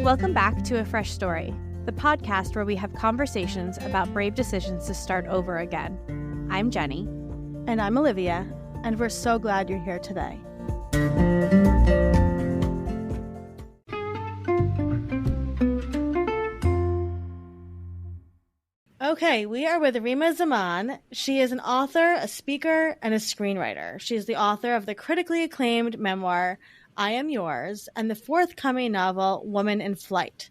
Welcome back to A Fresh Story, the podcast where we have conversations about brave decisions to start over again. I'm Jenny. And I'm Olivia, and we're so glad you're here today. Okay, we are with Reema Zaman. She is an author, a speaker, and a screenwriter. She is the author of the critically acclaimed memoir, I Am Yours, and the forthcoming novel, Woman in Flight.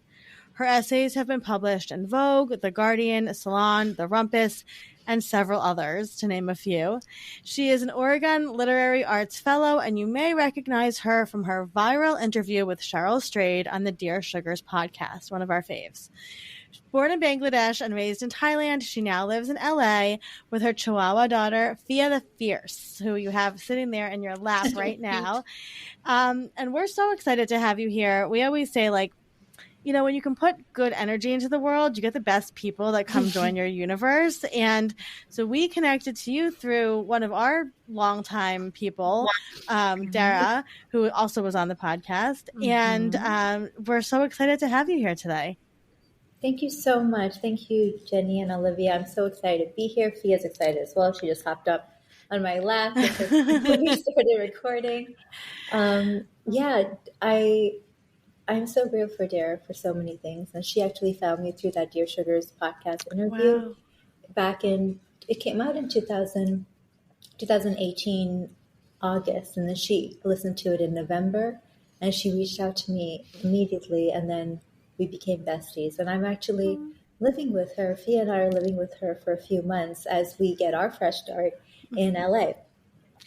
Her essays have been published in Vogue, The Guardian, Salon, The Rumpus, and several others, to name a few. She is an Oregon Literary Arts Fellow, and you may recognize her from her viral interview with Cheryl Strayed on the Dear Sugars podcast, one of our faves. Born in Bangladesh and raised in Thailand, she now lives in LA with her Chihuahua daughter, Fia the Fierce, who you have sitting there in your lap right now. And we're so excited to have you here. We always say, like, you know, when you can put good energy into the world, you get the best people that come join your universe. And so we connected to you through one of our longtime people, Dara, who also was on the podcast. And we're so excited to have you here today. Thank you so much. Thank you, Jenny and Olivia. I'm so excited to be here. Fia's excited as well. She just hopped up on my lap before we started recording. I'm so grateful for Dara for so many things. And she actually found me through that Dear Sugars podcast interview. Wow. It came out in 2018, August. And then she listened to it in November. And she reached out to me immediately. And then we became besties. And I'm actually living with her. Fia and I are living with her for a few months as we get our fresh start in LA.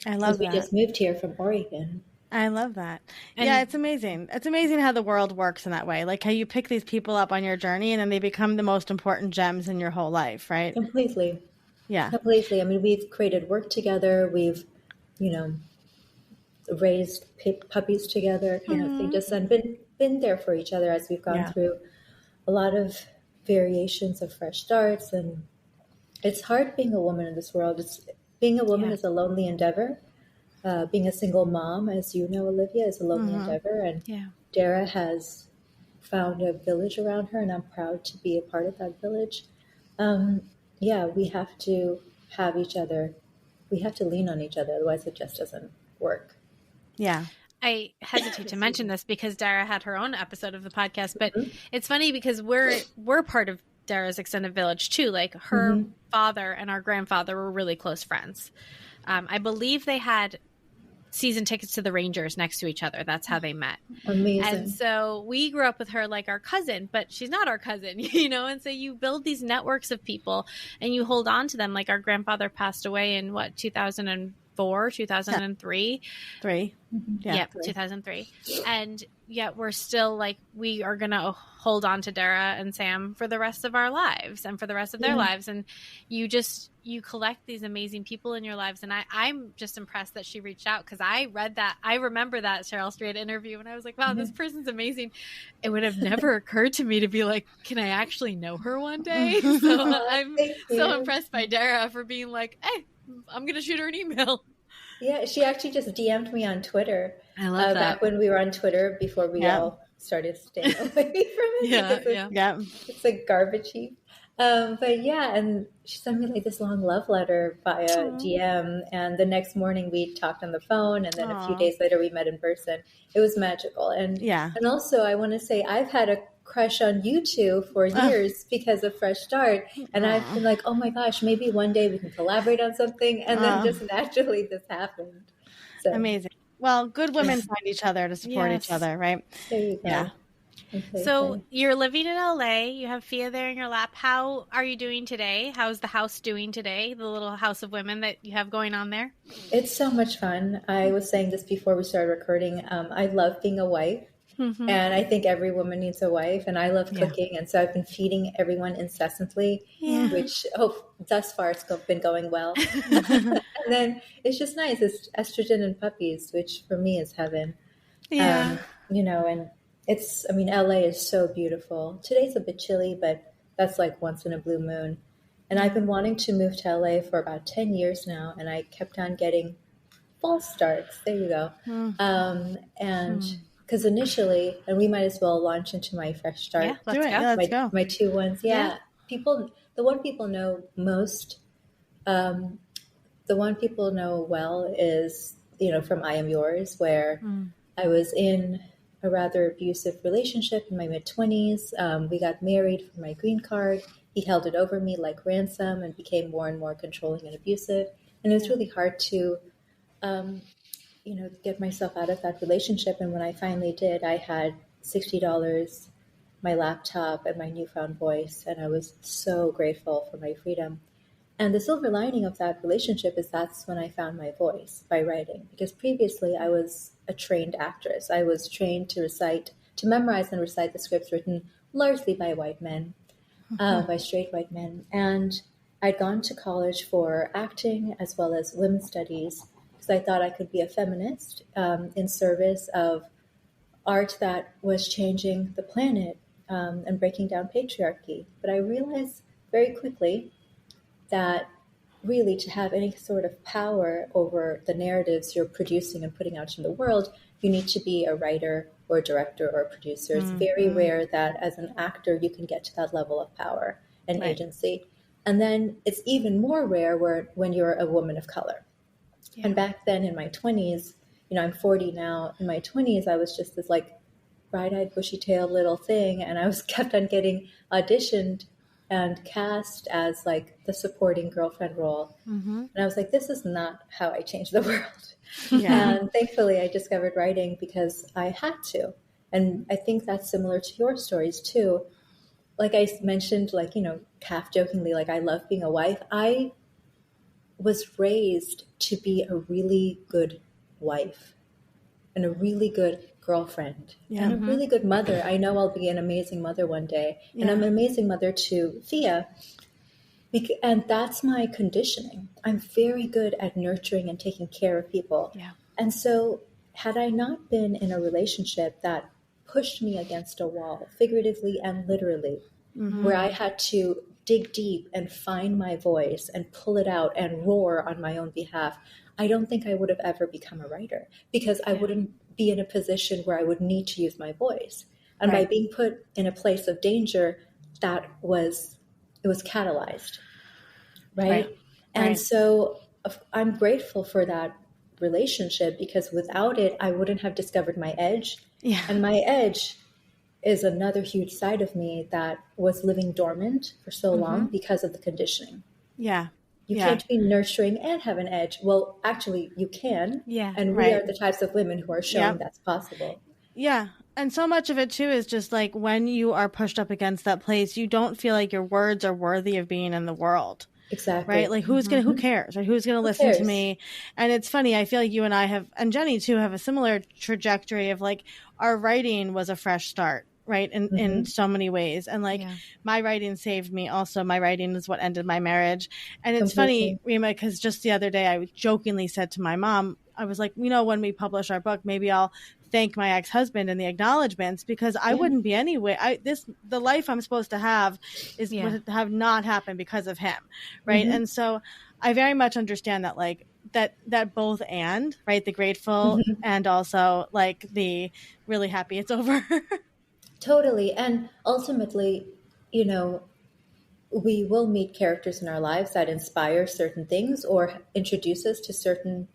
I love that. We just moved here from Oregon. I love that. And yeah, it's amazing. It's amazing how the world works in that way. Like how you pick these people up on your journey and then they become the most important gems in your whole life, right? Completely. Yeah. Completely. I mean, we've created work together. We've, raised puppies together, kind of thing. Just and been there for each other as we've gone through a lot of variations of fresh starts. And it's hard being a woman in this world. Being a woman is a lonely endeavor. Being a single mom, as you know, Olivia, is a lonely endeavor. And Dara has found a village around her, and I'm proud to be a part of that village. We have to have each other. We have to lean on each other. Otherwise, it just doesn't work. Yeah. I hesitate to mention this because Dara had her own episode of the podcast, but it's funny because we're part of Dara's extended village too. Like her father and our grandfather were really close friends. I believe they had season tickets to the Rangers next to each other. That's how they met. Amazing. And so we grew up with her like our cousin, but she's not our cousin, and so you build these networks of people and you hold on to them. Like our grandfather passed away in 2004, 2003. 2003. And yet we're still like, we are going to hold on to Dara and Sam for the rest of our lives and for the rest of their lives. And you collect these amazing people in your lives. And I'm just impressed that she reached out because I remember that Cheryl Strayed interview and I was like, wow, this person's amazing. It would have never occurred to me to be like, can I actually know her one day? So I'm so impressed by Dara for being like, hey, I'm going to shoot her an email. Yeah, she actually just DM'd me on Twitter. I love that. Back when we were on Twitter before we all started staying away from it. It's a garbage heap. And she sent me like this long love letter via DM. And the next morning we talked on the phone. And then a few days later we met in person. It was magical. And also I want to say I've had a crush on you two for years because of Fresh Start. And I've been like, oh my gosh, maybe one day we can collaborate on something. And then just naturally this happened. So amazing. Well, good women find each other to support each other, right? There you go. Yeah. Okay, so you're living in LA. You have Fia there in your lap. How are you doing today? How's the house doing today? The little house of women that you have going on there? It's so much fun. I was saying this before we started recording. I love being a wife. And I think every woman needs a wife, and I love cooking. And so I've been feeding everyone incessantly, which thus far it's been going well. And then it's just nice. It's estrogen and puppies, which for me is heaven. And LA is so beautiful. Today's a bit chilly, but that's like once in a blue moon. And I've been wanting to move to LA for about 10 years now, and I kept on getting false starts. There you go. because initially, and we might as well launch into my fresh start. Yeah, let's go. Yeah, let's go. My two ones. Yeah. The one people know most, the one people know well is, from I Am Yours, where I was in a rather abusive relationship in my mid-20s. We got married for my green card. He held it over me like ransom and became more and more controlling and abusive. And it was really hard to, get myself out of that relationship. And when I finally did, I had $60, my laptop, and my newfound voice. And I was so grateful for my freedom. And the silver lining of that relationship is that's when I found my voice, by writing. Because previously I was a trained actress. I was trained to memorize and recite the scripts written largely by white men, by straight white men. And I'd gone to college for acting as well as women's studies because I thought I could be a feminist in service of art that was changing the planet and breaking down patriarchy. But I realized very quickly that really to have any sort of power over the narratives you're producing and putting out in the world, you need to be a writer or a director or a producer. It's very rare that as an actor you can get to that level of power and agency. And then it's even more rare when you're a woman of color. Yeah. And back then in my 20s, I'm 40 now, in my 20s I was just this like bright-eyed, bushy-tailed little thing, and I was kept on getting auditioned and cast as like the supporting girlfriend role. And I was like, this is not how I change the world. And thankfully I discovered writing because I had to. And I think that's similar to your stories too. Like I mentioned, like, half jokingly, like I love being a wife. I was raised to be a really good wife and a really good girlfriend and a really good mother. I know I'll be an amazing mother one day. And I'm an amazing mother to Thea. And that's my conditioning. I'm very good at nurturing and taking care of people. Yeah. And so had I not been in a relationship that pushed me against a wall, figuratively and literally, where I had to dig deep and find my voice and pull it out and roar on my own behalf, I don't think I would have ever become a writer because I wouldn't be in a position where I would need to use my voice. And by being put in a place of danger, it was catalyzed. Right. And so I'm grateful for that relationship because without it, I wouldn't have discovered my edge. Yeah. And my edge is another huge side of me that was living dormant for so long because of the conditioning. Yeah. You can't be nurturing and have an edge. Well, actually, you can. Yeah. And we are the types of women who are showing that's possible. Yeah. And so much of it, too, is just like when you are pushed up against that place, you don't feel like your words are worthy of being in the world. Exactly. Right? Like who cares? Right? Who's going to listen to me? And it's funny. I feel like you and I have, and Jenny too, have a similar trajectory of like our writing was a fresh start. Right. In so many ways. And like my writing saved me. Also, my writing is what ended my marriage. And it's funny, Reema, because just the other day I jokingly said to my mom, I was like, when we publish our book, maybe I'll thank my ex-husband in the acknowledgments because I wouldn't be anyway. The life I'm supposed to have would have not happened because of him. Right. And so I very much understand that like that both and right. The grateful and also like the really happy it's over. Totally. And ultimately, we will meet characters in our lives that inspire certain things or introduce us to certain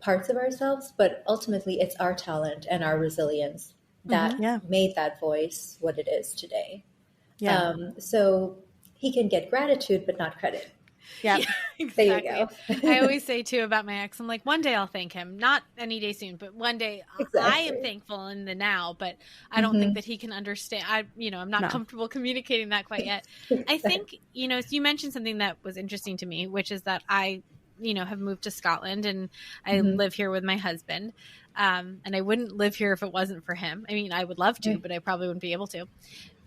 parts of ourselves. But ultimately, it's our talent and our resilience that made that voice what it is today. Yeah. So he can get gratitude, but not credit. Yeah, exactly. There you go. I always say too about my ex, I'm like, one day I'll thank him, not any day soon, but one day I am thankful in the now, but I don't think that he can understand. I'm not comfortable communicating that quite yet. I think, you mentioned something that was interesting to me, which is that I, have moved to Scotland and I live here with my husband. And I wouldn't live here if it wasn't for him. I mean, I would love to, but I probably wouldn't be able to.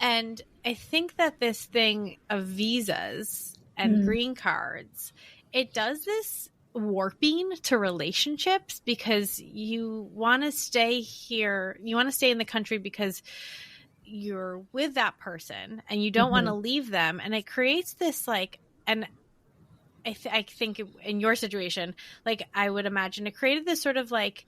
And I think that this thing of visas and green cards, it does this warping to relationships because you want to stay here. You want to stay in the country because you're with that person and you don't want to leave them. And it creates this like, and I think in your situation, like I would imagine it created this sort of like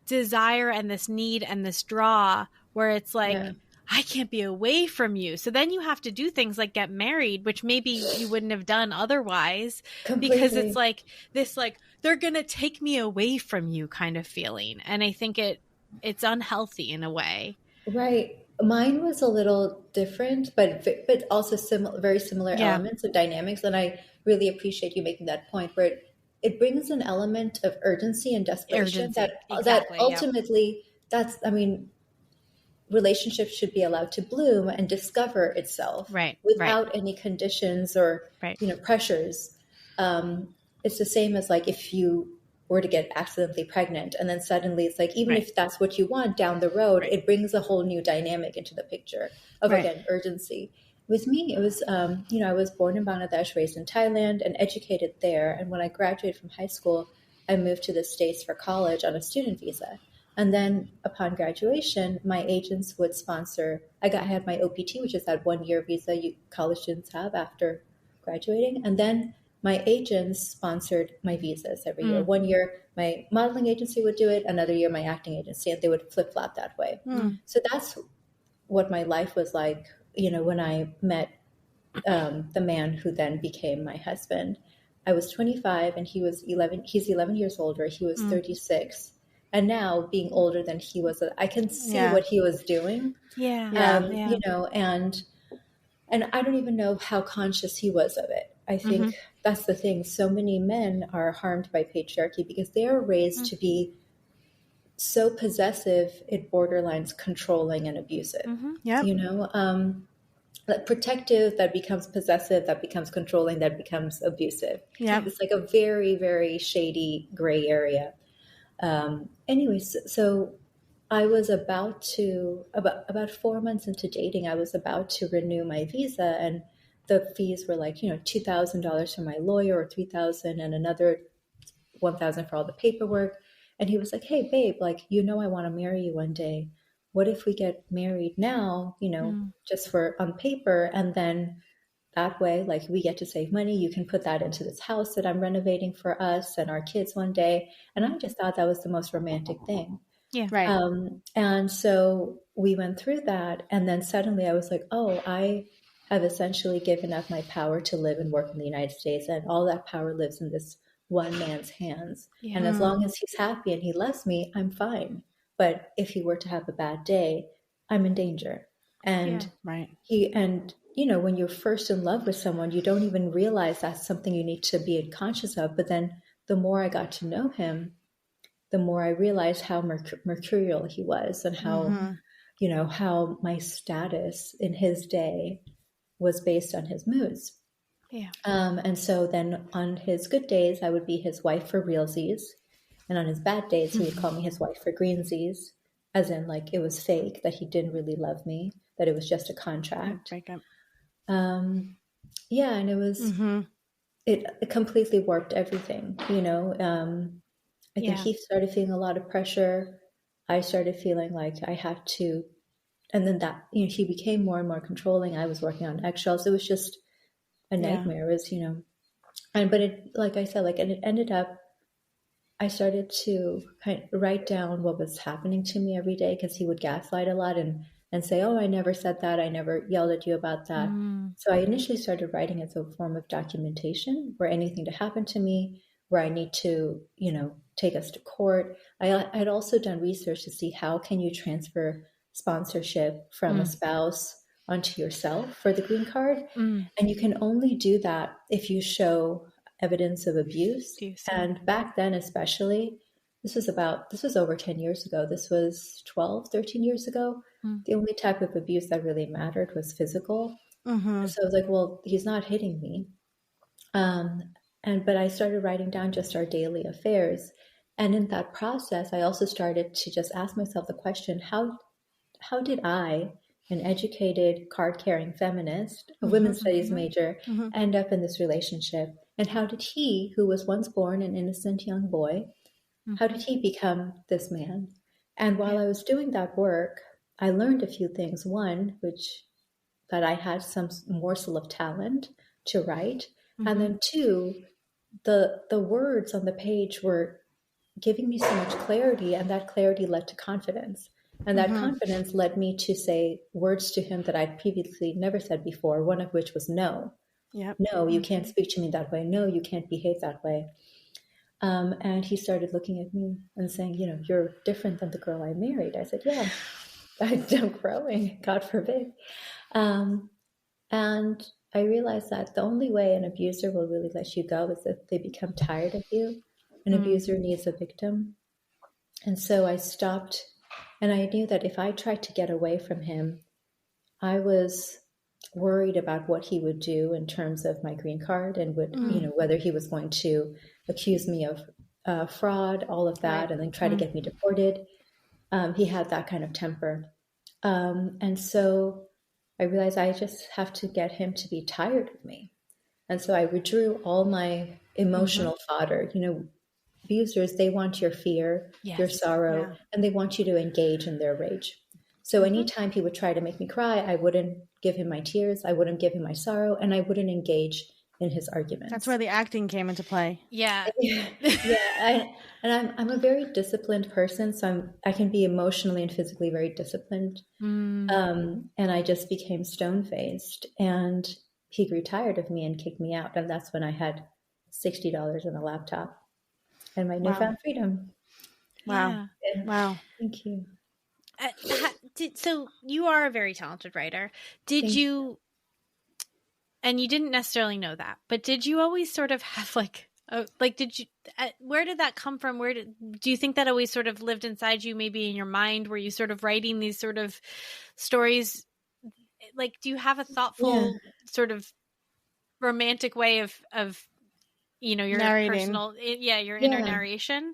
desire and this need and this draw where it's like, Yeah. I can't be away from you. So then you have to do things like get married, which maybe you wouldn't have done otherwise, because it's Completely. like this, like, they're going to take me away from you kind of feeling. And I think it's unhealthy in a way. Right. Mine was a little different, but also very similar Yeah. elements of dynamics. And I really appreciate you making that point where it brings an element of urgency and desperation that Exactly. ultimately that's, I mean, relationships should be allowed to bloom and discover itself Right. without any conditions or Right. pressures. It's the same as like if you were to get accidentally pregnant and then suddenly it's like even if that's what you want down the road, it brings a whole new dynamic into the picture of again urgency. With me, it was I was born in Bangladesh, raised in Thailand, and educated there. And when I graduated from high school, I moved to the States for college on a student visa. And then upon graduation, my agents would sponsor. I had my OPT, which is that 1 year visa college students have after graduating. And then my agents sponsored my visas every year. 1 year, my modeling agency would do it. Another year, my acting agency, and they would flip flop that way. So that's what my life was like, when I met the man who then became my husband. I was 25 and he was 11. He's 11 years older. He was 36. And now being older than he was, I can see what he was doing. And I don't even know how conscious he was of it. I think that's the thing. So many men are harmed by patriarchy because they are raised to be so possessive, it borderlines controlling and abusive. Protective that becomes possessive, that becomes controlling, that becomes abusive. It's like a very, very shady gray area. Anyways, so I was about 4 months into dating, I was about to renew my visa, and the fees were like, $2,000 for my lawyer, or $3,000, and another $1,000 for all the paperwork. And he was like, "Hey, babe, like, I want to marry you one day. What if we get married now, just for on paper, and then that way, like, we get to save money. You can put that into this house that I'm renovating for us and our kids one day." And I just thought that was the most romantic thing. And so we went through that. And then suddenly I was like, oh, I have essentially given up my power to live and work in the United States. And all that power lives in this one man's hands. And as long as he's happy and he loves me, I'm fine. But if he were to have a bad day, I'm in danger. And when you're first in love with someone, you don't even realize that's something you need to be conscious of. But then the more I got to know him, the more I realized how mercurial he was, and how, how my status in his day was based on his moods. And so then on his good days, I would be his wife for realsies. And on his bad days, he would call me his wife for greensies, as in like it was fake, that he didn't really love me, that it was just a contract. And it was, it completely warped everything, I think he started feeling a lot of pressure. I started feeling like I have to, and then that, he became more and more controlling. I was working on eggshells. It was just a nightmare. It was, but it, like I said, and it ended up, I started to kind of write down what was happening to me every day, because he would gaslight a lot and say, "Oh, I never said that. I never yelled at you about that." So I initially started writing as a form of documentation, where anything to happen to me, where I need to, take us to court. I had also done research to see how can you transfer sponsorship from a spouse onto yourself for the green card. And you can only do that if you show evidence of abuse. And back then, especially, this was over 10 years ago. This was 12, 13 years ago. The only type of abuse that really mattered was physical. So I was like, well, he's not hitting me. But I started writing down just our daily affairs. And in that process, I also started to just ask myself the question, how did I, an educated, card-carrying feminist, a women's studies major, end up in this relationship? And how did he, who was once born an innocent young boy, how did he become this man? And while I was doing that work, I learned a few things. One, that I had some morsel of talent to write. And then two, the words on the page were giving me so much clarity, and that clarity led to confidence. And that confidence led me to say words to him that I'd previously never said before, one of which was no. Yep. No, you can't speak to me that way. No, you can't behave that way. And he started looking at me and saying, you're different than the girl I married. I said, yeah, I'm growing, God forbid. And I realized that the only way an abuser will really let you go is if they become tired of you. An abuser needs a victim. And so I stopped, and I knew that if I tried to get away from him, I was worried about what he would do in terms of my green card and whether he was going to accuse me of fraud, all of that, and then try to get me deported. He had that kind of temper. And so I realized I just have to get him to be tired of me. And so I withdrew all my emotional fodder. Abusers, they want your fear, your sorrow, and they want you to engage in their rage. So anytime he would try to make me cry, I wouldn't give him my tears, I wouldn't give him my sorrow, and I wouldn't engage in his arguments. That's where the acting came into play. Yeah. And I'm a very disciplined person, so I can be emotionally and physically very disciplined. And I just became stone-faced, and he grew tired of me and kicked me out. And that's when I had $60 and a laptop and my newfound freedom. Wow. Yeah. Wow. Thank you. So you are a very talented writer. Did you, and you didn't necessarily know that, but did you always sort of have did you, where did that come from? Do you think that always sort of lived inside you, maybe in your mind? Were you sort of writing these sort of stories? Like, do you have a thoughtful sort of romantic way of your narrating. personal, your inner narration?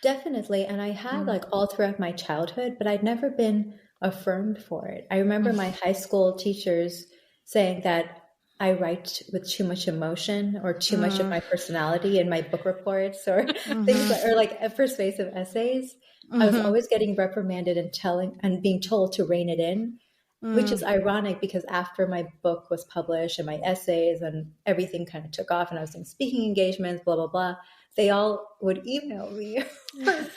Definitely. And I had all throughout my childhood, but I'd never been affirmed for it. I remember my high school teachers saying that I write with too much emotion or too much of my personality in my book reports or things that are like persuasive essays. I was always getting reprimanded and being told to rein it in, which is ironic because after my book was published and my essays and everything kind of took off and I was doing speaking engagements, blah, blah, blah, they all would email me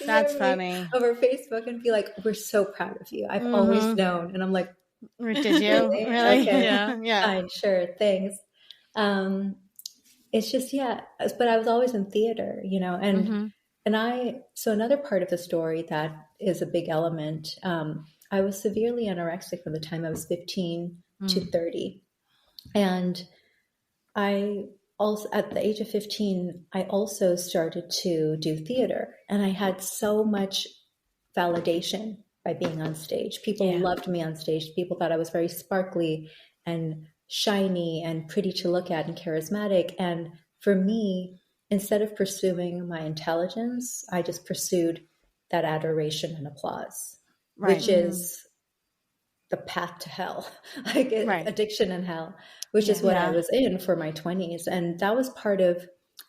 That's funny. over Facebook and be like, we're so proud of you. I've always known. And I'm like, did you? Really? Okay. Yeah. Fine, sure, thanks. It's just, but I was always in theater, so another part of the story that is a big element, I was severely anorexic from the time I was 15 to 30. And I also, at the age of 15, I also started to do theater, and I had so much validation by being on stage. People loved me on stage. People thought I was very sparkly and shiny and pretty to look at and charismatic. And for me, instead of pursuing my intelligence, I just pursued that adoration and applause, which is the path to hell, like addiction and hell, which is what I was in for my 20s. And that was part of,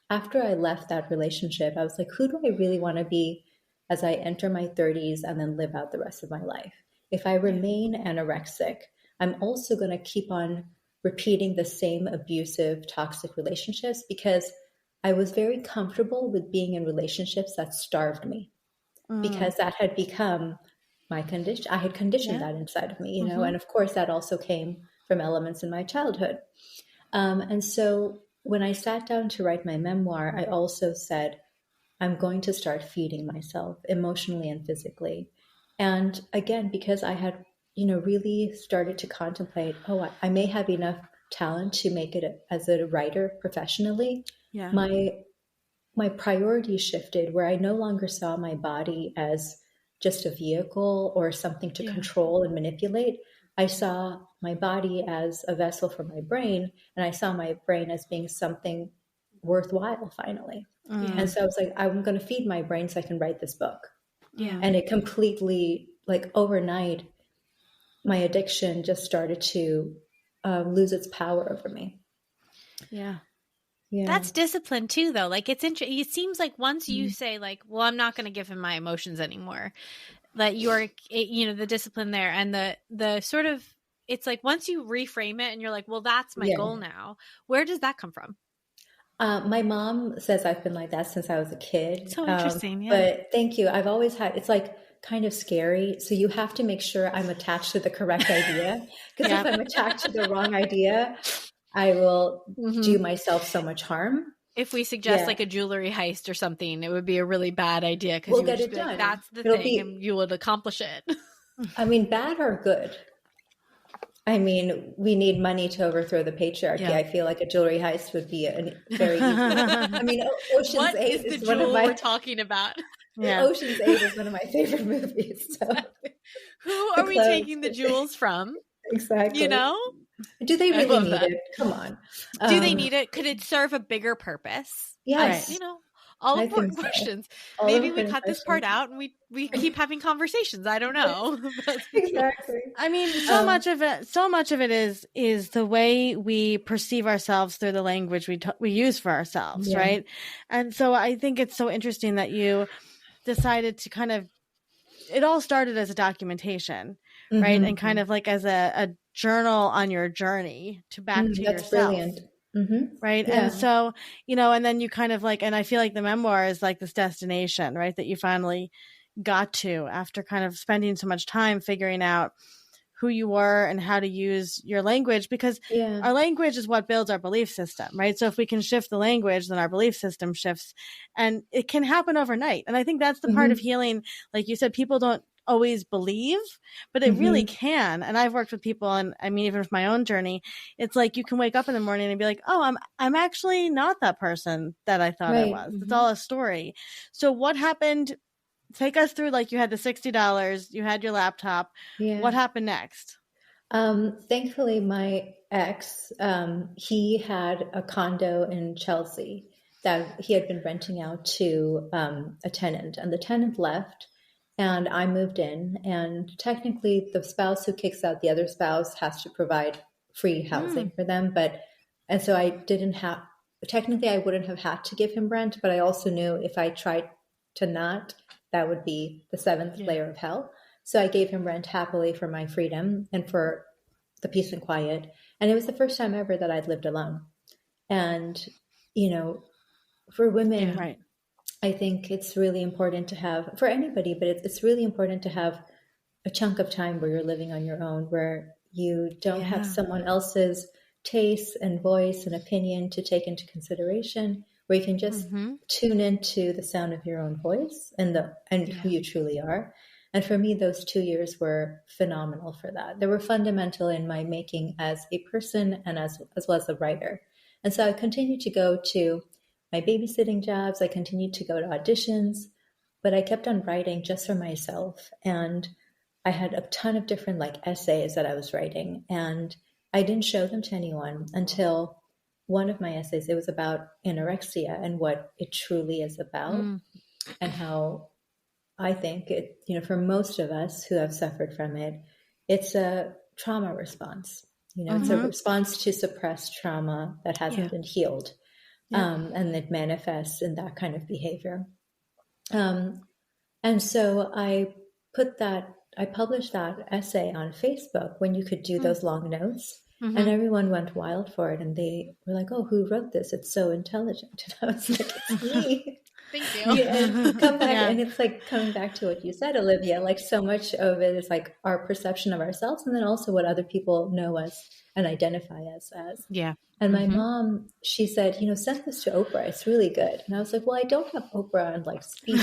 after I left that relationship, I was like, who do I really want to be as I enter my 30s and then live out the rest of my life? If I remain anorexic, I'm also going to keep on repeating the same abusive, toxic relationships because I was very comfortable with being in relationships that starved me because that had become my condition. I had conditioned that inside of me, and of course that also came from elements in my childhood. And so when I sat down to write my memoir, I also said, I'm going to start feeding myself emotionally and physically. And again, because I had, really started to contemplate, I may have enough talent to make it as a writer professionally. Yeah. My priorities shifted where I no longer saw my body as just a vehicle or something to control and manipulate. I saw my body as a vessel for my brain, and I saw my brain as being something worthwhile finally. And so I was like, I'm going to feed my brain so I can write this book. And it completely, like overnight, my addiction just started to lose its power over me. Yeah. That's discipline too, though. Like it's interesting. It seems like once you say like, well, I'm not going to give him my emotions anymore, that you're, the discipline there and the sort of, it's like once you reframe it and you're like, well, that's my goal now. Where does that come from? My mom says I've been like that since I was a kid. So interesting, yeah. But thank you. I've always had, it's like kind of scary. So you have to make sure I'm attached to the correct idea. Because if I'm attached to the wrong idea, I will do myself so much harm. If we suggest like a jewelry heist or something, it would be a really bad idea because we'll you would get just it be done. like, that's the It'll thing, and you would accomplish it. I mean, bad or good? I mean, we need money to overthrow the patriarchy. Yeah. I feel like a jewelry heist would be a very easy. I mean, Ocean's 8 is one of my. We're talking about. Yeah. Ocean's 8 is one of my favorite movies. So. Who are we taking the jewels from? Exactly. You know? Do they really need it? Come on. Do they need it? Could it serve a bigger purpose? Yes. You know, all important questions. Maybe we cut this part out and we keep having conversations. I don't know. Exactly. I mean, so much of it is the way we perceive ourselves through the language we use for ourselves, right? And so I think it's so interesting that you decided to kind of, it all started as a documentation, right? And kind of like as a journal on your journey to back to That's yourself. Brilliant. Right. Yeah. And so, and then you kind of like, and I feel like the memoir is like this destination, right? That you finally got to after kind of spending so much time figuring out who you were and how to use your language, because our language is what builds our belief system, right? So if we can shift the language, then our belief system shifts, and it can happen overnight. And I think that's the part of healing. Like you said, people don't always believe, but it really can. And I've worked with people, and I mean, even with my own journey, it's like you can wake up in the morning and be like, oh, I'm actually not that person that I thought I was. It's all a story. So what happened? Take us through, like, you had the $60, you had your laptop. What happened next? Thankfully, my ex, he had a condo in Chelsea that he had been renting out to a tenant, and the tenant left. And I moved in, and technically the spouse who kicks out the other spouse has to provide free housing for them. And so I technically I wouldn't have had to give him rent, but I also knew if I tried to not, that would be the seventh layer of hell. So I gave him rent happily for my freedom and for the peace and quiet. And it was the first time ever that I'd lived alone. And, for women, I think it's really important to have, for anybody, but it's really important to have a chunk of time where you're living on your own, where you don't have someone else's taste and voice and opinion to take into consideration, where you can just tune into the sound of your own voice and who you truly are. And for me, those 2 years were phenomenal for that. They were fundamental in my making as a person and as well as a writer. And so I continued to go to my babysitting jobs. I continued to go to auditions, but I kept on writing just for myself. And I had a ton of different essays that I was writing, and I didn't show them to anyone until one of my essays, it was about anorexia and what it truly is about, and how I think it, for most of us who have suffered from it, it's a trauma response. It's a response to suppressed trauma that hasn't been healed. And it manifests in that kind of behavior. And so I published that essay on Facebook when you could do those long notes, and everyone went wild for it. And they were like, oh, who wrote this? It's so intelligent. And I was like, it's me. Thank you. And come back, and it's like coming back to what you said, Olivia, like so much of it is like our perception of ourselves, and then also what other people know us and identify us as. Yeah. And my mom, she said, send this to Oprah. It's really good. And I was like, well, I don't have Oprah on speak,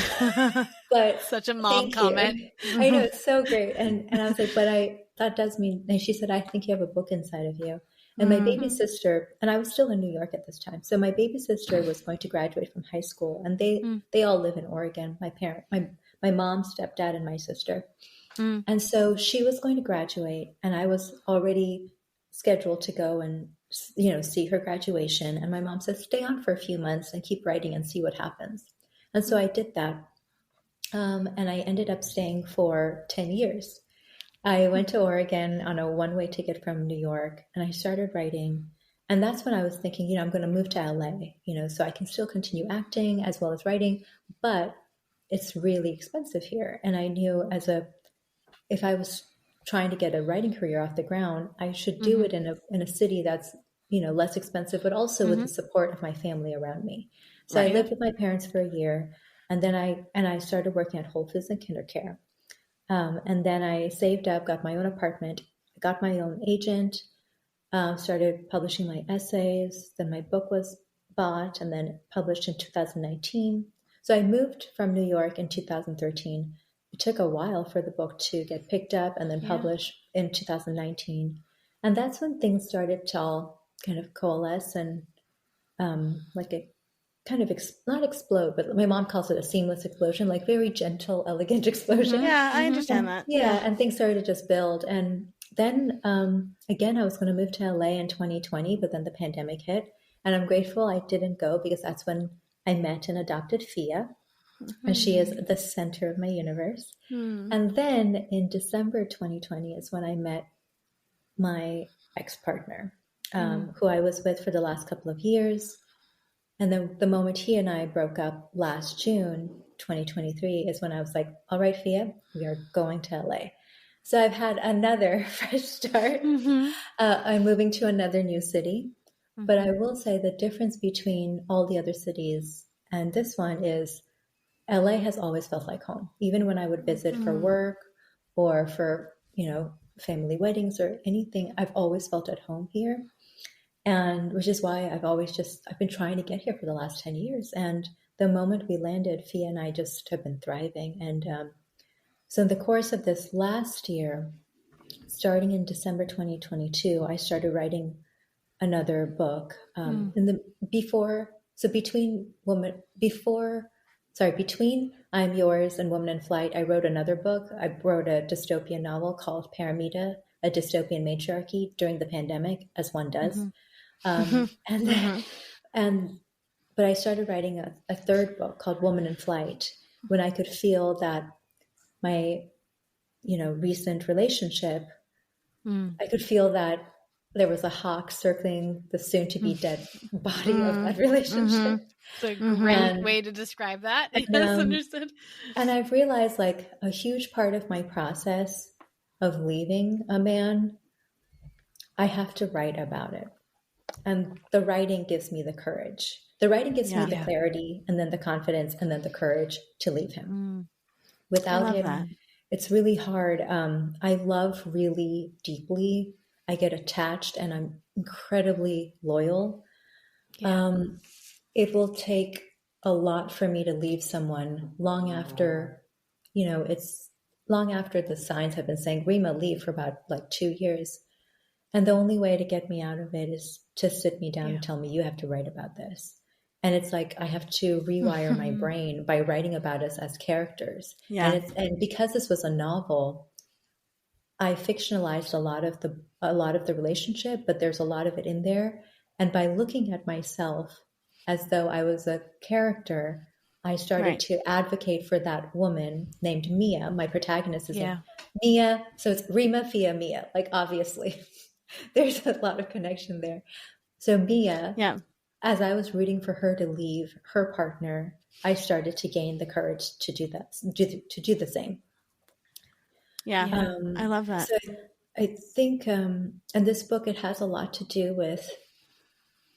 but such a mom comment. I know, it's so great. And I was like, but that does mean, and she said, I think you have a book inside of you. And my baby sister, and I was still in New York at this time. So my baby sister was going to graduate from high school, and they all live in Oregon. My mom, stepdad, and my sister. And so she was going to graduate, and I was already scheduled to go and, see her graduation. And my mom said, stay on for a few months and keep writing and see what happens. And so I did that. And I ended up staying for 10 years. I went to Oregon on a one-way ticket from New York, and I started writing. And that's when I was thinking, I'm going to move to LA, so I can still continue acting as well as writing, but it's really expensive here. And I knew if I was trying to get a writing career off the ground, I should do it in a city that's less expensive, but also with the support of my family around me. So I lived with my parents for a year, and then I started working at Whole Foods and Kinder Care. And then I saved up, got my own apartment, got my own agent, started publishing my essays. Then my book was bought and then published in 2019. So I moved from New York in 2013. It took a while for the book to get picked up and then published in 2019. And that's when things started to all kind of coalesce and like a kind of not explode, but my mom calls it a seamless explosion, like very gentle, elegant explosion. Yeah, I understand and, that. Yeah, and things started to just build. And then again, I was going to move to LA in 2020, but then the pandemic hit. And I'm grateful I didn't go because that's when I met and adopted Fia. And she is the center of my universe. And then in December 2020 is when I met my ex-partner, who I was with for the last couple of years. And then the moment he and I broke up last June 2023 is when I was like, all right, Fia, we are going to LA. So I've had another fresh start. I'm moving to another new city. But I will say the difference between all the other cities and this one is LA has always felt like home. Even when I would visit for work or for, family weddings or anything, I've always felt at home here. And which is why I've been trying to get here for the last 10 years. And the moment we landed, Fia and I just have been thriving. And so in the course of this last year, starting in December 2022, I started writing another book. Between I'm Yours and Woman in Flight, I wrote another book. I wrote a dystopian novel called Paramita, a dystopian matriarchy during the pandemic, as one does. But I started writing a third book called Woman in Flight when I could feel that my, recent relationship, I could feel that there was a hawk circling the soon to be dead body of that relationship. It's a great way to describe that. Yes, understood. And I've realized like a huge part of my process of leaving a man, I have to write about it. And the writing gives me the courage. The writing gives me the clarity and then the confidence and then the courage to leave him. Without him, it's really hard. I love really deeply. I get attached and I'm incredibly loyal. It will take a lot for me to leave someone long after, it's long after the signs have been saying, Reema, leave for about like 2 years. And the only way to get me out of it is to sit me down and tell me, you have to write about this. And it's like I have to rewire my brain by writing about us as characters. And because this was a novel, I fictionalized a lot of the relationship, but there's a lot of it in there. And by looking at myself as though I was a character, I started to advocate for that woman named Mia. My protagonist is Mia. So it's Reema, Fia, Mia. Like obviously, there's a lot of connection there. So Mia, as I was rooting for her to leave her partner, I started to gain the courage to do that, to do the same. I love that. So I think, and this book, it has a lot to do with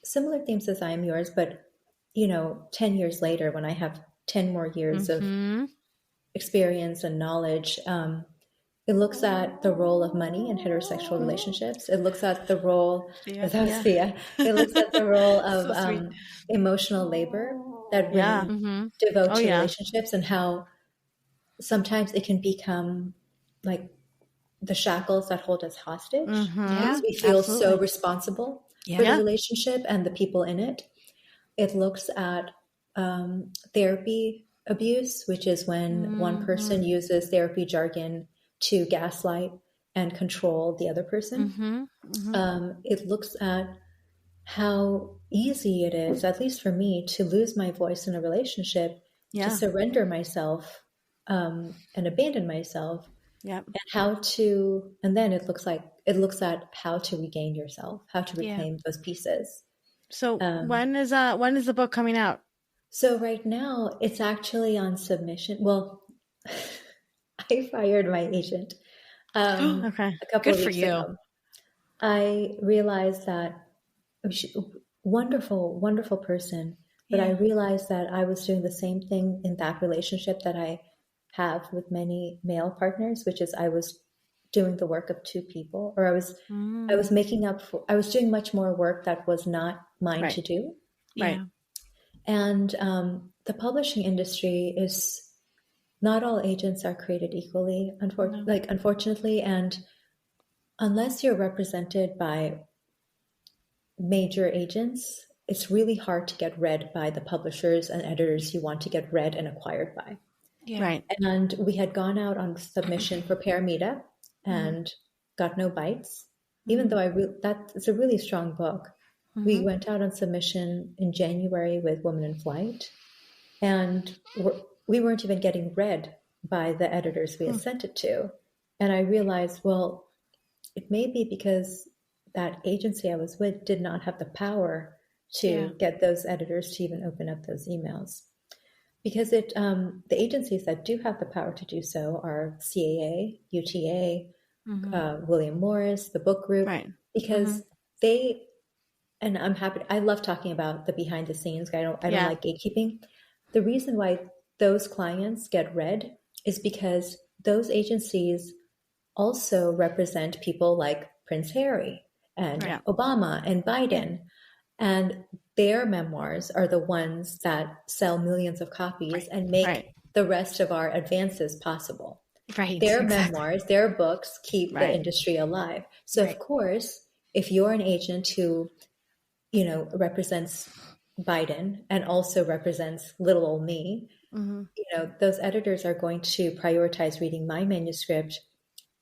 similar themes as I Am Yours, but 10 years later, when I have 10 more years of experience and knowledge, it looks at the role of money in heterosexual relationships. It looks at the role, It looks at the role of emotional labor that women devote to relationships and how sometimes it can become like the shackles that hold us hostage because we feel so responsible for the relationship and the people in it. It looks at therapy abuse, which is when one person uses therapy jargon to gaslight and control the other person. It looks at how easy it is, at least for me, to lose my voice in a relationship, to surrender myself and abandon myself. And then it looks at how to regain yourself, how to reclaim those pieces. So when is the book coming out? So right now it's actually on submission. Well, I fired my agent a couple of weeks ago. I realized that wonderful, wonderful person. But I Yeah. realized that I was doing the same thing in that relationship that I have with many male partners, which is I was doing the work of two people, or I was making up for, I was doing much more work that was not mine Right. to do. Right. Yeah. And the publishing industry is, not all agents are created equally, No. unfortunately, and unless you're represented by major agents, it's really hard to get read by the publishers and editors you want to get read and acquired by. Yeah. Right. And we had gone out on submission for Paramita and got no bites, even though that is a really strong book. We went out on submission in January with Woman in Flight, and we weren't even getting read by the editors we had sent it to. And I realized, well, it may be because that agency I was with did not have the power to get those editors to even open up those emails. Because the agencies that do have the power to do so are CAA, UTA, William Morris, the book group, Right. because they, and I'm happy, I love talking about the behind the scenes. I don't like gatekeeping. The reason why those clients get read is because those agencies also represent people like Prince Harry and Obama and Biden. And their memoirs are the ones that sell millions of copies and make the rest of our advances possible. Right. Their memoirs, their books keep the industry alive. So of course, if you're an agent who, represents Biden and also represents little old me, those editors are going to prioritize reading my manuscript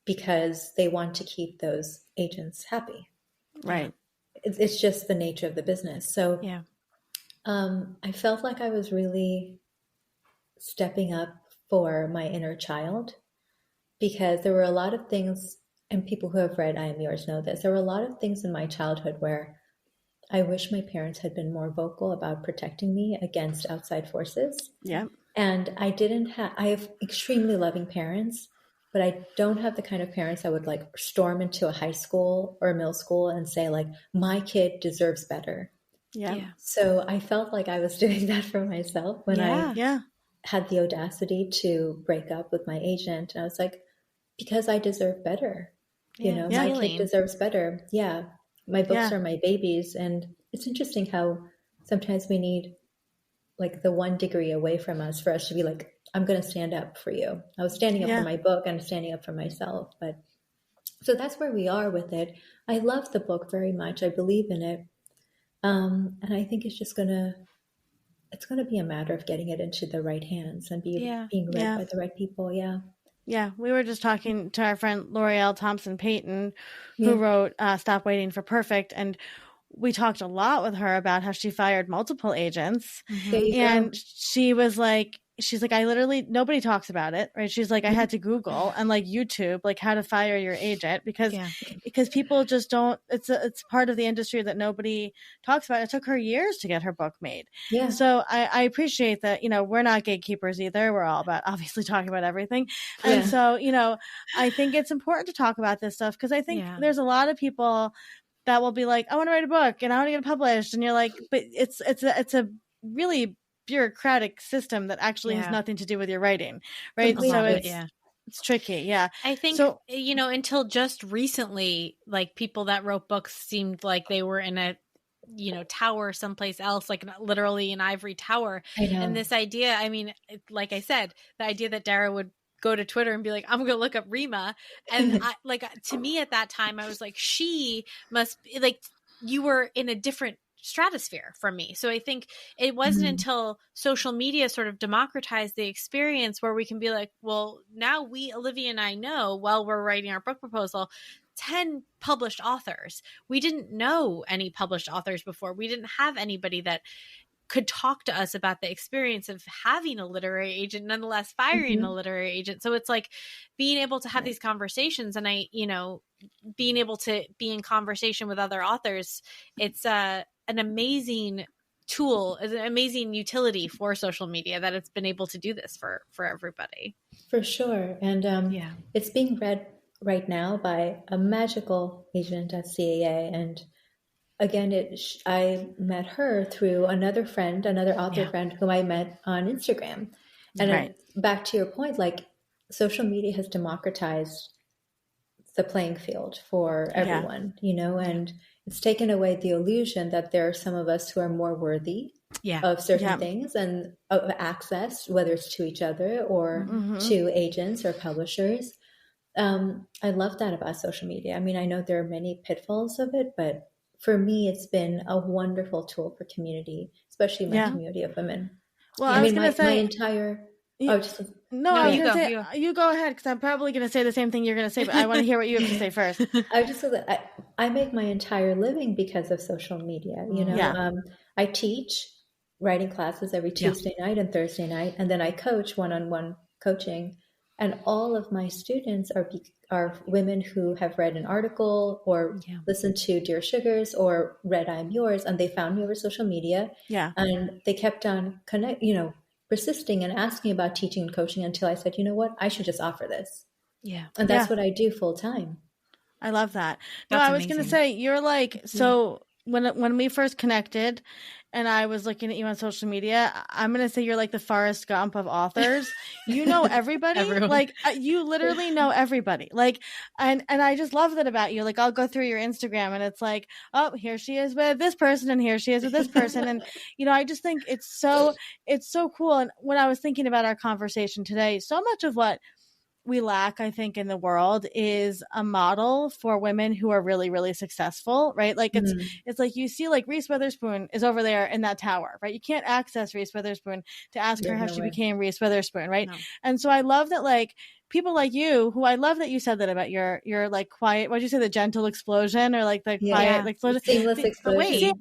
because they want to keep those agents happy. Right. It's just the nature of the business. So I felt like I was really stepping up for my inner child, because there were a lot of things, and people who have read I Am Yours know this, there were a lot of things in my childhood where I wish my parents had been more vocal about protecting me against outside forces. Yeah. And I have extremely loving parents, but I don't have the kind of parents that would like storm into a high school or a middle school and say like, my kid deserves better. Yeah. So I felt like I was doing that for myself when I Yeah. had the audacity to break up with my agent. And I was like, because I deserve better. My kid deserves better. Yeah. My books are my babies. And it's interesting how sometimes we need like the 1 degree away from us for us to be like, I'm going to stand up for you. I was standing up for my book and standing up for myself. But so that's where we are with it. I love the book very much. I believe in it. And I think it's just it's going to be a matter of getting it into the right hands and being read by the right people. Yeah. Yeah, we were just talking to our friend L'Oreal Thompson Payton, who wrote Stop Waiting for Perfect. And we talked a lot with her about how she fired multiple agents. There you And go. she's like, I literally, nobody talks about it, right? She's like, I had to Google and like YouTube, like how to fire your agent because people just don't, it's part of the industry that nobody talks about. It took her years to get her book made. Yeah. So I appreciate that, we're not gatekeepers either. We're all about obviously talking about everything. And so, I think it's important to talk about this stuff because I think there's a lot of people that will be like, I want to write a book and I want to get it published. And you're like, but it's a really bureaucratic system that actually has nothing to do with your writing. Right. So it's tricky. Yeah. I think, so, until just recently, like people that wrote books seemed like they were in a, tower someplace else, like literally an ivory tower. I know. And this idea, I mean, like I said, the idea that Dara would go to Twitter and be like, I'm going to look up Reema. And to me at that time, I was like, she must be like, you were in a different stratosphere from me. So I think it wasn't until social media sort of democratized the experience where we can be like, well, now Olivia and I know while we're writing our book proposal, 10 published authors. We didn't know any published authors before. We didn't have anybody that could talk to us about the experience of having a literary agent, nonetheless firing a literary agent. So it's like being able to have these conversations, and being able to be in conversation with other authors. It's an amazing tool, an amazing utility for social media that it's been able to do this for everybody. For sure. And it's being read right now by a magical agent at CAA. And again, I met her through another friend, another author friend whom I met on Instagram. And back to your point, like social media has democratized the playing field for everyone, you know, and it's taken away the illusion that there are some of us who are more worthy of certain things and of access, whether it's to each other or to agents or publishers. I love that about social media. I mean, I know there are many pitfalls of it, but for me, it's been a wonderful tool for community, especially my community of women. Well, I was going to say, my entire. I was going to say, you go ahead, because I'm probably going to say the same thing you're going to say, but I want to hear what you have to say first. I just say that I make my entire living because of social media. You know, I teach writing classes every Tuesday night and Thursday night, and then I coach one-on-one coaching. And all of my students are women who have read an article or listened to Dear Sugars or read I'm Yours, and they found me over social media. Yeah, and they kept on persisting and asking about teaching and coaching until I said, you know what, I should just offer this. Yeah, and that's what I do full time. I love that. No, I was going to say, you're like, so when we first connected and I was looking at you on social media, I'm going to say you're like the Forrest Gump of authors. You know everybody. Like you literally know everybody. Like, and I just love that about you. Like I'll go through your Instagram and it's like, oh, here she is with this person and here she is with this person. And, you know, I just think it's so cool. And when I was thinking about our conversation today, so much of what we lack, I think, in the world is a model for women who are really, really successful, right? Like it's like you see like Reese Witherspoon is over there in that tower, right? You can't access Reese Witherspoon to ask her how she became Reese Witherspoon, right? No. And so I love that, like, people like you, who I love that you said that about your like quiet, what'd you say, the gentle explosion, or like the quiet explosion? Seamless explosion.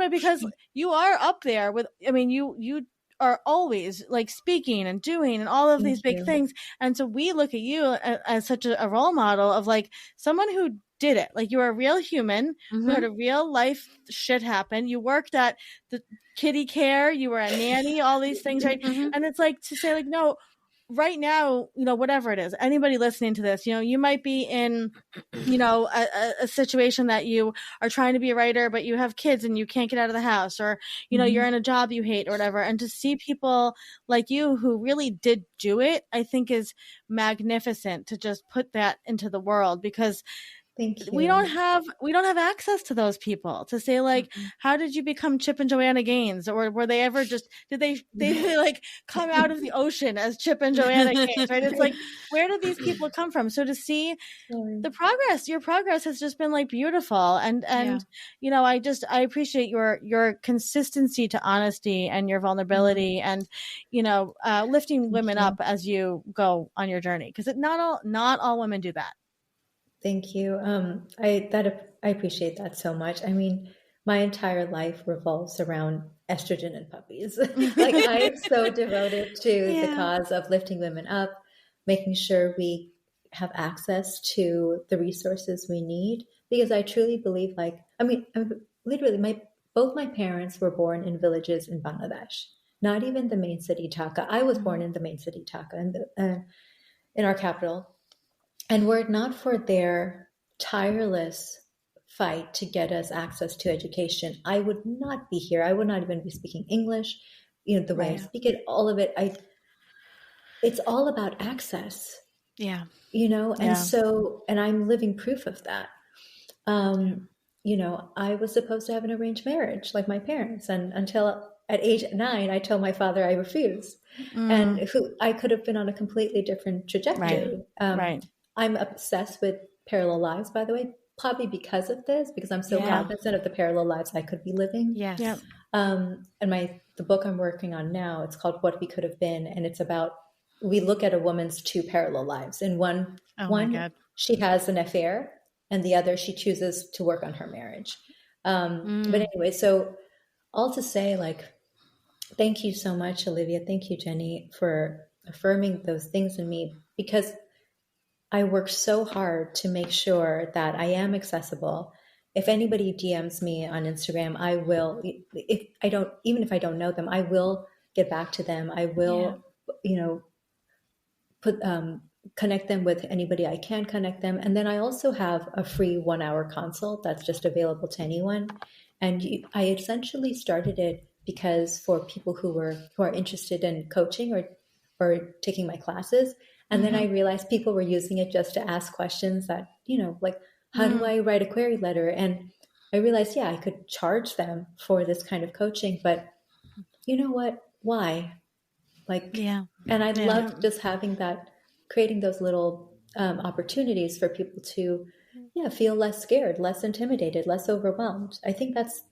Because you are up there with, I mean, you are always like speaking and doing and all of these big things. And so we look at you as such a role model of like someone who did it. Like you were a real human who had a real life shit happen. You worked at the kitty care, you were a nanny, all these things, right? And it's like to say like, no, right now, you know, whatever it is, anybody listening to this, you know, you might be in, you know, a situation that you are trying to be a writer, but you have kids and you can't get out of the house, or, you know, you're in a job you hate or whatever. And to see people like you who really did do it, I think is magnificent to just put that into the world, because Thank you. we don't have access to those people to say like, how did you become Chip and Joanna Gaines, or were they ever just, did they like come out of the ocean as Chip and Joanna Gaines, right? It's like, where did these people come from? So to see the progress, your progress has just been like beautiful. And you know, I appreciate your consistency to honesty and your vulnerability and, you know, lifting women up as you go on your journey. Because not all women do that. Thank you. I appreciate that so much. I mean, my entire life revolves around estrogen and puppies. Like I am so devoted to the cause of lifting women up, making sure we have access to the resources we need, because I truly believe, like, I mean, literally both my parents were born in villages in Bangladesh, not even the main city Dhaka. I was born in the main city Dhaka, in our capital. And were it not for their tireless fight to get us access to education, I would not be here. I would not even be speaking English, you know, the way I speak it, all of it. It's all about access. Yeah. You know, and so, and I'm living proof of that. You know, I was supposed to have an arranged marriage like my parents. And until at age 9, I told my father I refused. And I could have been on a completely different trajectory. I'm obsessed with parallel lives, by the way, probably because of this, because I'm so cognizant of the parallel lives I could be living. Yes. Yep. And the book I'm working on now, it's called What We Could Have Been. And it's about, we look at a woman's 2 parallel lives. In one, she has an affair, and the other, she chooses to work on her marriage. But anyway, so all to say, like, thank you so much, Olivia. Thank you, Jenny, for affirming those things in me, because I work so hard to make sure that I am accessible. If anybody DMs me on Instagram, I will, even if I don't know them, I will get back to them. I will, you know, connect them with anybody I can connect them. And then I also have a free 1-hour consult that's just available to anyone. And I essentially started it because for people who are interested in coaching or taking my classes. And then I realized people were using it just to ask questions that, like, how do I write a query letter? And I realized, I could charge them for this kind of coaching, but you know what? Why? Like, and I loved just having that, creating those little opportunities for people to, feel less scared, less intimidated, less overwhelmed. I think that's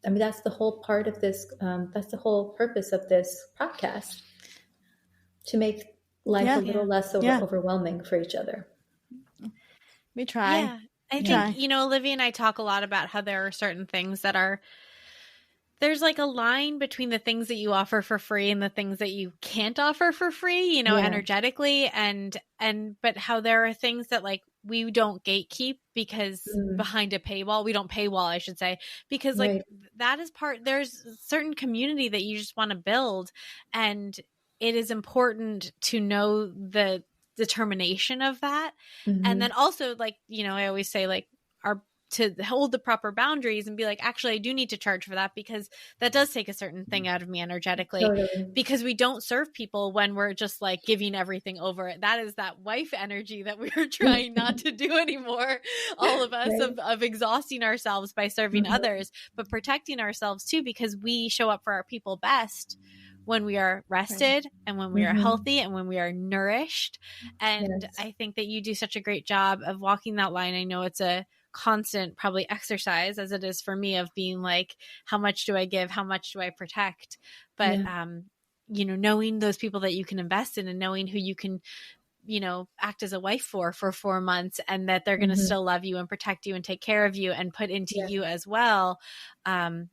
the whole part of this. That's the whole purpose of this podcast, to make life a little less overwhelming for each other. We try. Yeah. I think, Olivia and I talk a lot about how there are certain things that are, there's like a line between the things that you offer for free and the things that you can't offer for free, energetically, but how there are things that like we don't gatekeep because behind a paywall, we don't paywall, I should say, because like that is there's a certain community that you just want to build, and it is important to know the determination of that. And then also, like, I always say, like, to hold the proper boundaries and be like, actually, I do need to charge for that because that does take a certain thing out of me energetically. Totally. Because we don't serve people when we're just like giving everything over. That is that wife energy that we're trying not to do anymore. All of us of exhausting ourselves by serving others, but protecting ourselves too, because we show up for our people best when we are rested and when we are healthy and when we are nourished. And I think that you do such a great job of walking that line. I know it's a constant probably exercise, as it is for me, of being like, how much do I give? How much do I protect? But, knowing those people that you can invest in and knowing who you can, act as a wife for 4 months, and that they're going to still love you and protect you and take care of you and put into you as well. And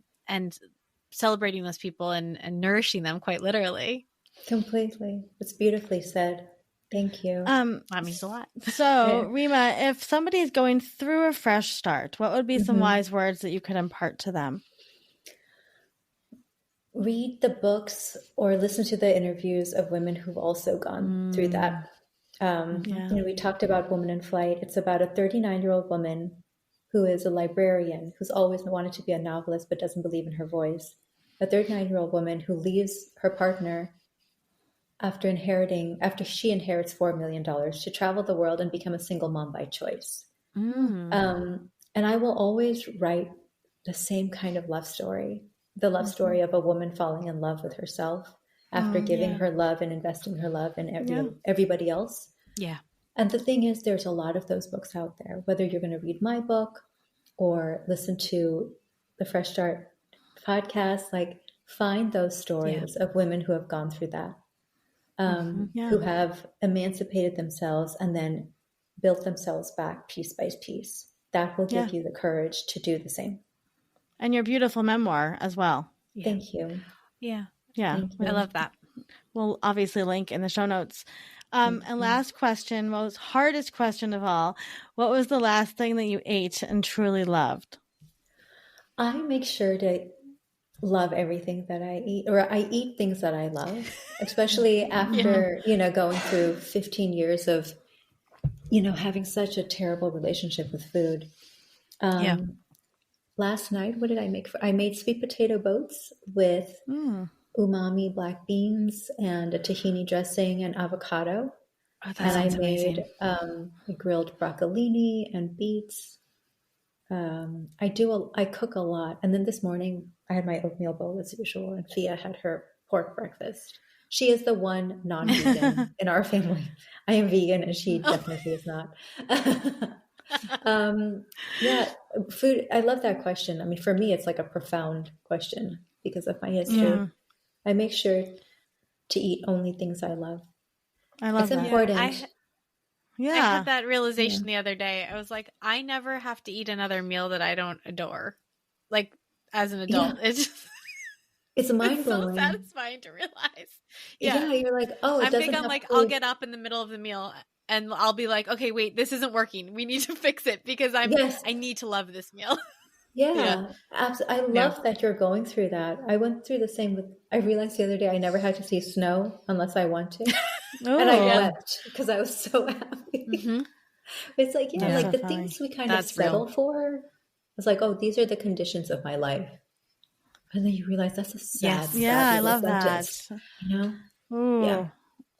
celebrating those people and nourishing them, quite literally. Completely. It's beautifully said. Thank you. That means a lot. So, Reema, if somebody is going through a fresh start, what would be some wise words that you could impart to them? Read the books or listen to the interviews of women who've also gone through that. We talked about Woman in Flight. It's about a 39-year-old woman who is a librarian, who's always wanted to be a novelist but doesn't believe in her voice. A 39-year-old woman who leaves her partner after she inherits $4 million to travel the world and become a single mom by choice. And I will always write the same kind of love story, the love story of a woman falling in love with herself after giving her love and investing her love in everybody else. Yeah. And the thing is, there's a lot of those books out there, whether you're going to read my book or listen to the Fresh Start podcast, like, find those stories of women who have gone through that. Who have emancipated themselves and then built themselves back piece by piece. That will give you the courage to do the same. And your beautiful memoir as well. Yeah. Thank you. Yeah. Yeah. I love that. We'll obviously link in the show notes. And last question, most hardest question of all. What was the last thing that you ate and truly loved? I make sure to love everything that I eat, or I eat things that I love, especially after, going through 15 years of, having such a terrible relationship with food. Last night, what did I make? I made sweet potato boats with umami black beans and a tahini dressing and avocado. Oh, that and sounds I made amazing. grilled broccolini and beets. I cook a lot. And then this morning I had my oatmeal bowl as usual, and Fia had her pork breakfast. She is the one non-vegan in our family. I am vegan and she definitely is not. Food. I love that question. I mean, for me, it's like a profound question because of my history. I make sure to eat only things I love. I love it's that. important. I had that realization the other day. I was like, I never have to eat another meal that I don't adore. Like, as an adult, it's mind-blowing. It's so satisfying to realize. You're like, oh, I'm big on like, I'll get up in the middle of the meal and I'll be like, okay, wait, this isn't working. We need to fix it because I need to love this meal. Absolutely. I love that you're going through that. I went through the same I realized the other day I never had to see snow unless I want to. And I wept because I was so happy. It's like, like the things we kind of settle for, was like, oh, these are the conditions of my life. And then you realize that's a sad, sad I little love sentence, that. you know? Ooh. Yeah.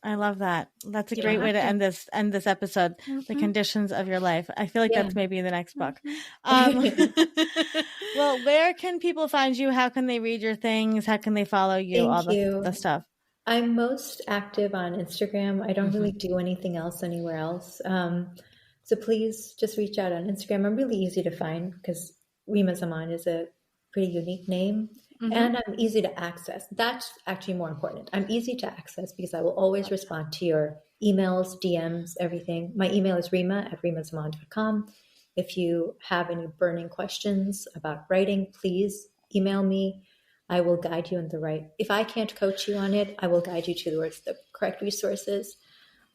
I love that. That's a You great don't way to have end this episode. The conditions of your life. I feel like Yeah. that's maybe the next book. Well, where can people find you? How can they read your things? How can they follow you? Thank you. The stuff. I'm most active on Instagram. I don't really do anything else anywhere else. So please just reach out on Instagram. I'm really easy to find because Reema Zaman is a pretty unique name. And I'm easy to access. That's actually more important. I'm easy to access because I will always respond to your emails, DMs, everything. My email is reema@reemazaman.com. If you have any burning questions about writing, please email me. I will guide you in the right. If I can't coach you on it, I will guide you towards the correct resources.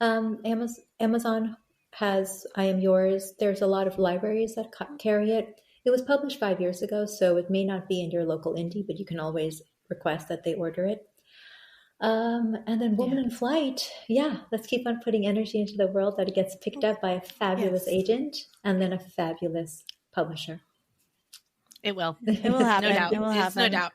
Amazon has I Am Yours. There's a lot of libraries that carry it. It was published 5 years ago, so it may not be in your local indie, but you can always request that they order it. And then Woman in Flight. Yeah, let's keep on putting energy into the world that it gets picked up by a fabulous agent and then a fabulous publisher. It will. It will happen. No doubt. It will happen. It's no doubt.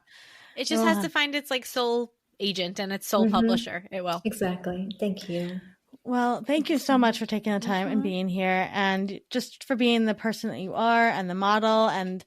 It just has to find its like soul agent and its soul publisher. It will. Exactly. Thank you. Well, thank you so much for taking the time and being here, and just for being the person that you are and the model, and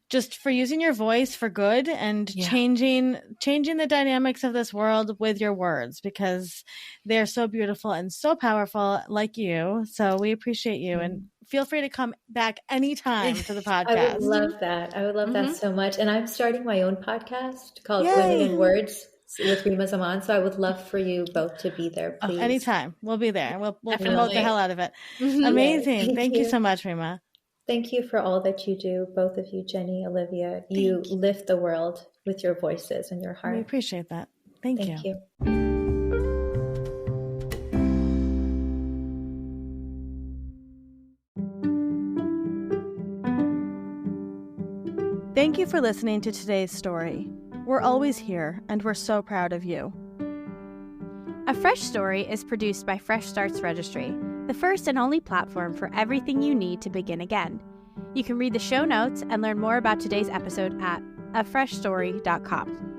just for using your voice for good and changing the dynamics of this world with your words, because they're so beautiful and so powerful, like you. So we appreciate you, and feel free to come back anytime to the podcast. I would love that. I would love that so much. And I'm starting my own podcast called Women in Words with Reema Zaman. So I would love for you both to be there, please. Anytime. We'll be there. We'll promote the hell out of it. Amazing. Thank you so much, Reema. Thank you for all that you do, both of you, Jenny, Olivia. You lift the world with your voices and your heart. We appreciate that. Thank you. Thank you for listening to today's story. We're always here, and we're so proud of you. A Fresh Story is produced by Fresh Starts Registry, the first and only platform for everything you need to begin again. You can read the show notes and learn more about today's episode at afreshstory.com.